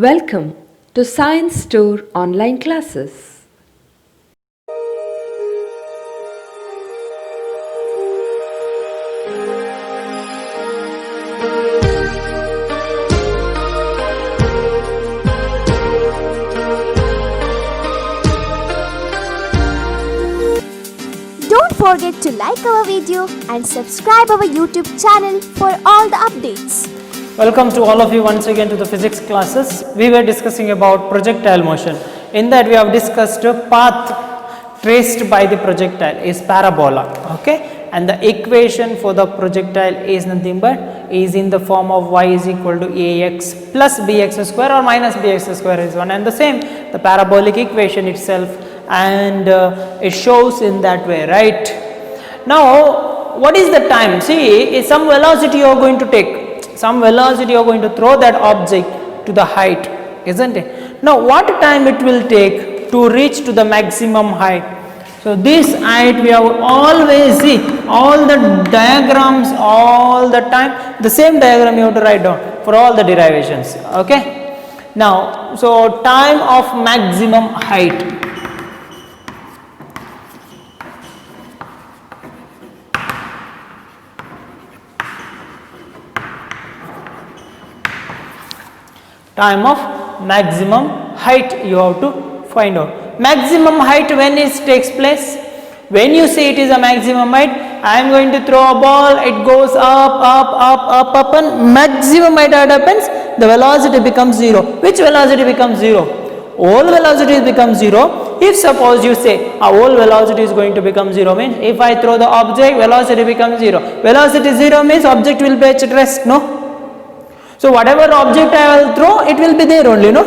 Welcome to Science Store online classes. Don't forget to like our video and subscribe our YouTube channel for all the updates. Welcome to all of you once again to the physics classes. We were discussing about projectile motion. In that we have discussed a path traced by the projectile is parabola, okay, and the equation for the projectile is nothing but is in the form of y is equal to ax plus bx square or minus bx square is one and the same, the parabolic equation itself, and it shows in that way, right? Now what is the time? See, is some velocity you are going to take, some velocity you are going to throw that object to the height, isn't it? Now what time it will take to reach to the maximum height? So this height we have always see all the diagrams all the time, the same diagram you have to write down for all the derivations, okay? Now so time of maximum height. Time of maximum height you have to find out. Maximum height when it takes place? When you say it is a maximum height, I am going to throw a ball, it goes up and maximum height what happens? The velocity becomes 0. Which velocity becomes 0? All velocity becomes 0. If suppose you say a whole velocity is going to become 0 means if I throw the object, velocity becomes 0. Velocity 0 means object will be at rest, no? So whatever object I will throw, it will be there only, no?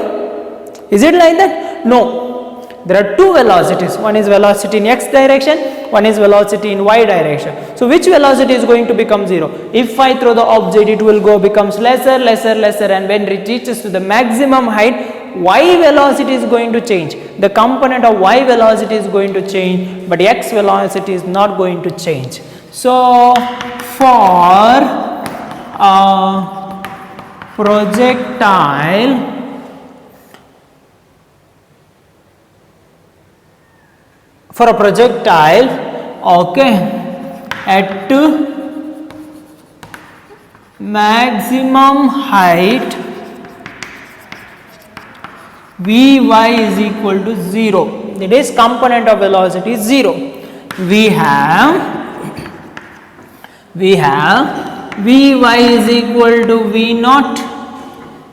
Is it like that? No. There are two velocities. One is velocity in x direction, one is velocity in y direction. So which velocity is going to become 0? If I throw the object, it will go becomes lesser and when it reaches to the maximum height, y velocity is going to change. The component of y velocity is going to change, but x velocity is not going to change. So for projectile okay, at maximum height Vy is equal to 0, that is component of velocity is 0. We have Vy is equal to V naught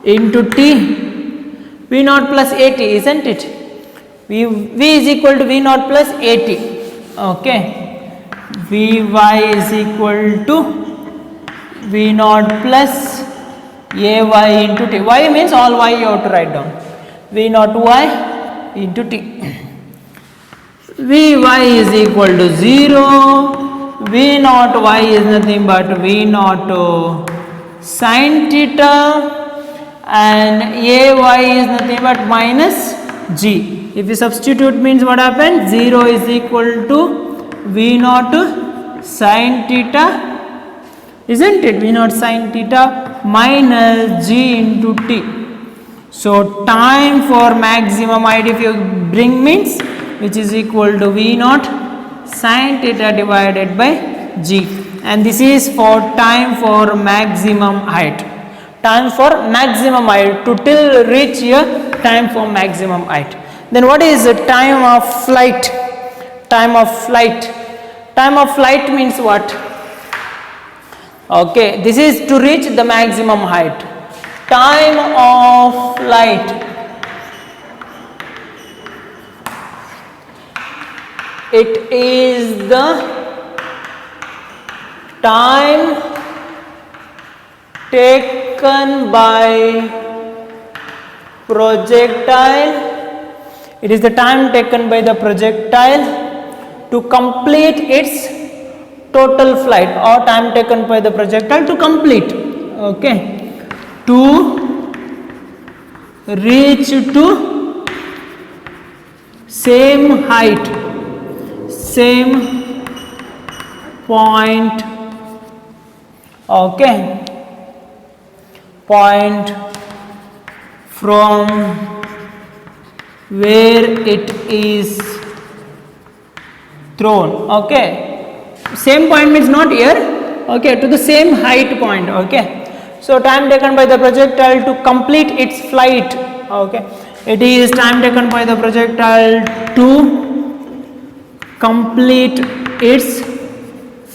into T, V naught plus AT, isn't it? V is equal to V naught plus AT, okay. Vy is equal to V naught plus AY into T. Y means all Y you have to write down. V naught Y into T. Vy is equal to 0. V naught Y is nothing but V naught sin theta and AY is nothing but minus G. If you substitute means what happens? 0 is equal to V naught sin theta, isn't it? V naught sin theta minus G into T. So time for maximum height if you bring means which is equal to V naught sin theta divided by G, and this is for time for maximum height. Time for maximum height to till reach here time for maximum height. Then what is the time of flight? Time of flight. Time of flight means what? Okay, this is to reach the maximum height. Time of flight. It is the time taken by projectile. It is the time taken by the projectile to complete its total flight, or time taken by the projectile to complete, okay, to reach to same height, same point, okay, point from where it is thrown. Okay, same point means not here, okay, to the same height point. Okay, so time taken by the projectile to complete its flight. Okay, it is time taken by the projectile to complete its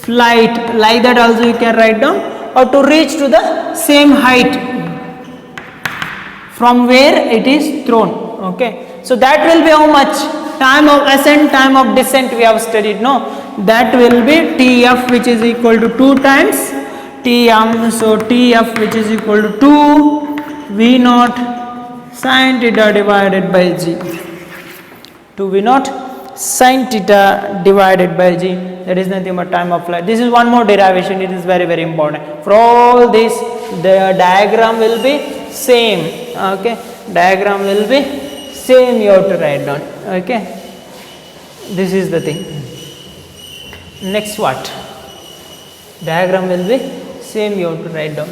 flight, like that also you can write down, or to reach to the same height from where it is thrown. Okay, so that will be how much? Time of ascent, time of descent we have studied, no? That will be Tf, which is equal to 2 times Tm. So Tf, which is equal to 2 V naught sin theta divided by G. 2 V naught sin theta divided by G, that is nothing but time of flight. This is one more derivation, it is very important. For all this, the diagram will be same. Okay, diagram will be same, you have to write down. Okay, this is the thing. Next what? Diagram will be same, you have to write down.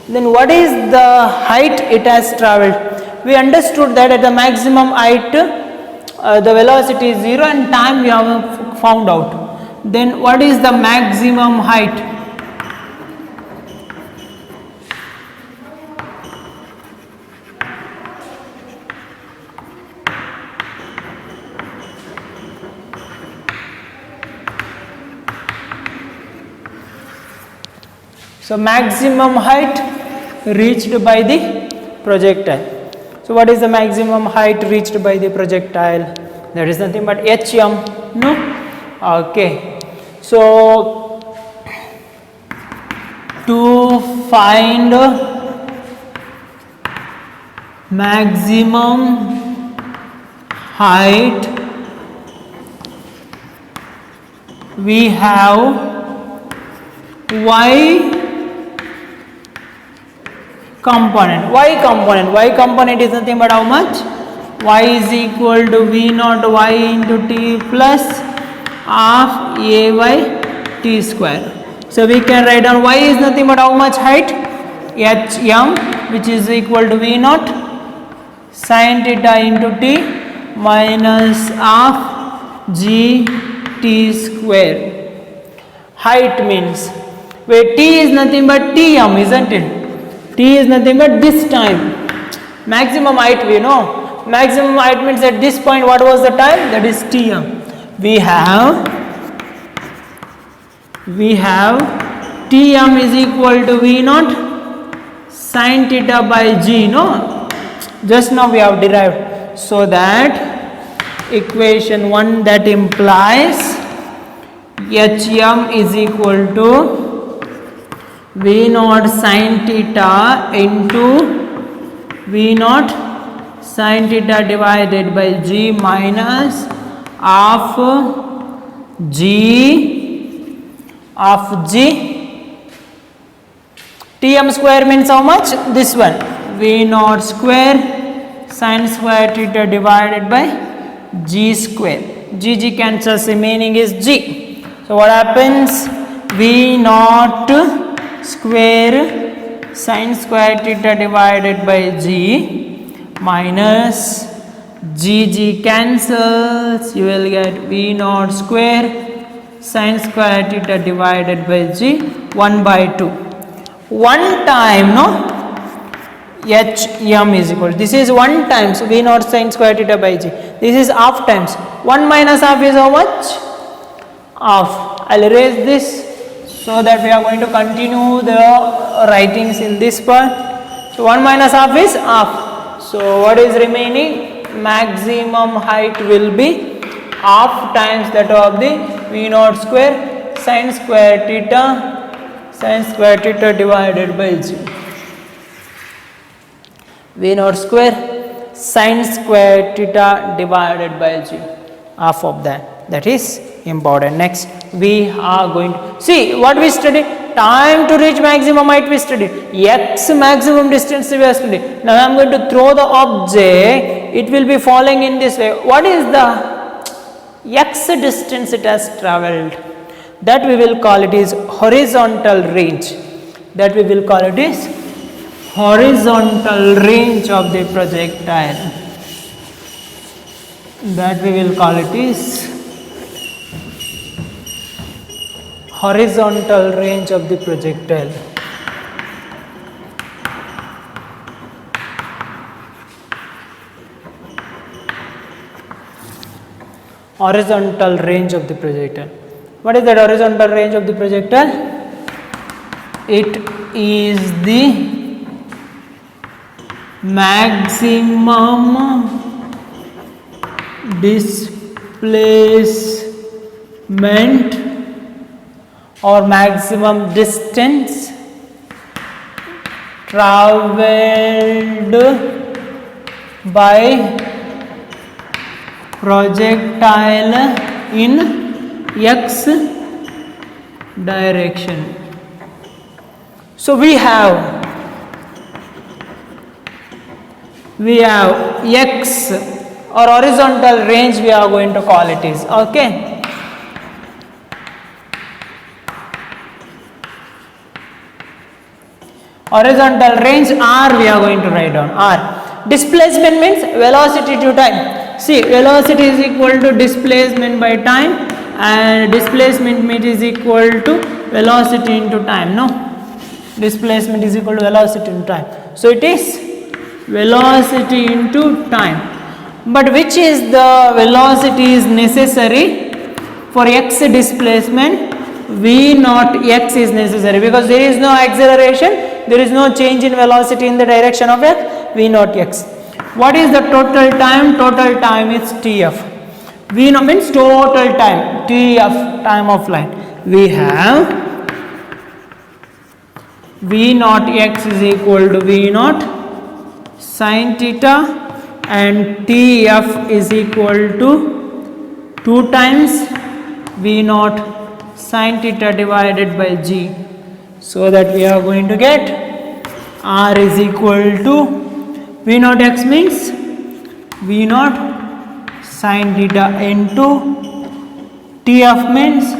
Then what is the height it has travelled? We understood that at the maximum height the velocity is 0 and time we have found out. Then what is the maximum height? So maximum height reached by the projectile. So what is the maximum height reached by the projectile? That is nothing but Hm, no? Okay. So to find maximum height, we have y component. Y component is nothing but how much? Y is equal to V naught y into t plus half a by t square. So we can write down y is nothing but how much height? Hm, which is equal to V naught sin theta into t minus half g t square. Height means where t is nothing but Tm, isn't it? T is nothing but this time. Maximum height we know. Maximum height means at this point what was the time? That is Tm. We have Tm is equal to V naught sin theta by g, no? Just now we have derived. So that equation 1 that implies Hm is equal to V naught sin theta into V naught sin theta divided by G minus half G Tm square means how much? This one, V naught square sin square theta divided by G square. G cancels, the meaning is G. So what happens? V naught square sin square theta divided by G minus G cancels, you will get V naught square sin square theta divided by G 1 by 2. One time, no? Hm is equal, this is 1 times V naught sin square theta by G, this is half times. 1 minus half is how much? Half. I will erase this so that we are going to continue the writings in this part. So 1 minus half is half. So what is remaining? Maximum height will be half times that of the V naught square sin square theta divided by G. V naught square sin square theta divided by G, half of that. That is important. Next we are going to see what we studied. Time to reach maximum height we studied. X maximum distance we have studied. Now I am going to throw the object. It will be falling in this way. What is the x distance it has travelled? That we will call it is horizontal range. That we will call it is horizontal range of the projectile, that we will call it is horizontal range of the projectile. Horizontal range of the projectile. What is that horizontal range of the projectile? It is the maximum displacement or maximum distance traveled by projectile in x direction. So we have x or horizontal range, we are going to call it is, okay. Horizontal range r we are going to write down r. Displacement means velocity to time. See, velocity is equal to displacement by time, and displacement mean is equal to velocity into time. No, displacement is equal to velocity into time. So it is velocity into time. But which is the velocity is necessary for x displacement? V naught x is necessary, because there is no acceleration, there is no change in velocity in the direction of x. V naught x. What is the total time? Total time is Tf. V naught means total time, Tf, time of flight. We have V naught x is equal to V naught sin theta, and Tf is equal to 2 times V naught sin theta divided by g. So that we are going to get r is equal to V naught x means V naught sin theta into Tf means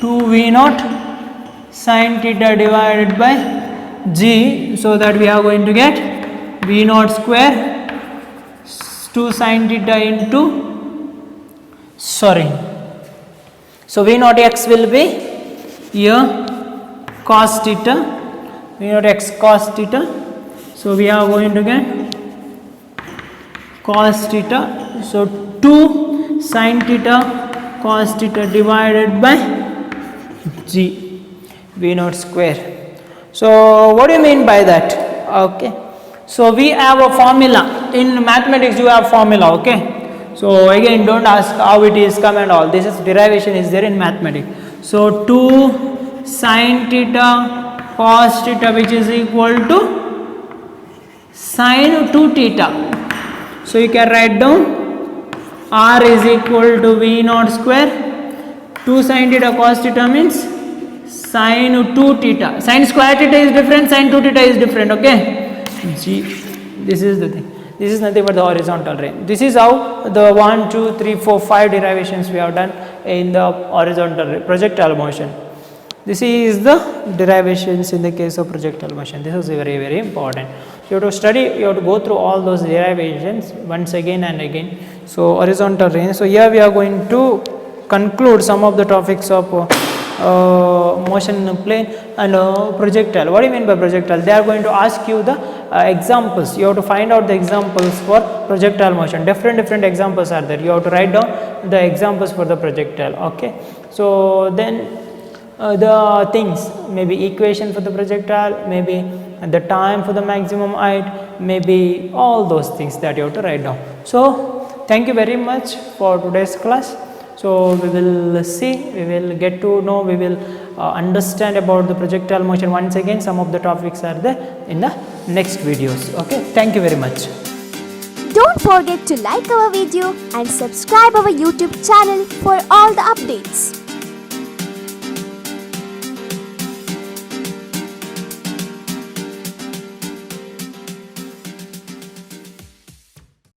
2 V naught sin theta divided by g. So that we are going to get V naught square 2 sin theta into so V naught x will be here cos theta, V naught x cos theta. So we are going to get cos theta. So 2 sin theta cos theta divided by g, V naught square. So what do you mean by that? Okay. So we have a formula. In mathematics you have formula, okay. So again, don't ask how it is come and all. This is derivation is there in mathematics. So 2 sin theta cos theta, which is equal to sin 2 theta. So you can write down r is equal to V naught square. 2 sin theta cos theta means sin 2 theta. Sin square theta is different, sin 2 theta is different, okay. G, this is the thing. This is nothing but the horizontal range. This is how the 1, 2, 3, 4, 5 derivations we have done in the horizontal projectile motion. This is the derivations in the case of projectile motion. This is very, very important. You have to study, you have to go through all those derivations once again and again. So horizontal range. So here we are going to conclude some of the topics of motion in plane and projectile. What do you mean by projectile? They are going to ask you the examples. You have to find out the examples for projectile motion. Different examples are there. You have to write down the examples for the projectile, okay. So then the things, maybe equation for the projectile, maybe the time for the maximum height, maybe all those things that you have to write down. So thank you very much for today's class. So we will see, we will get to know, we will understand about the projectile motion once again. Some of the topics are there in the next videos, okay. Thank you very much. Don't forget to like our video and subscribe our YouTube channel for all the updates.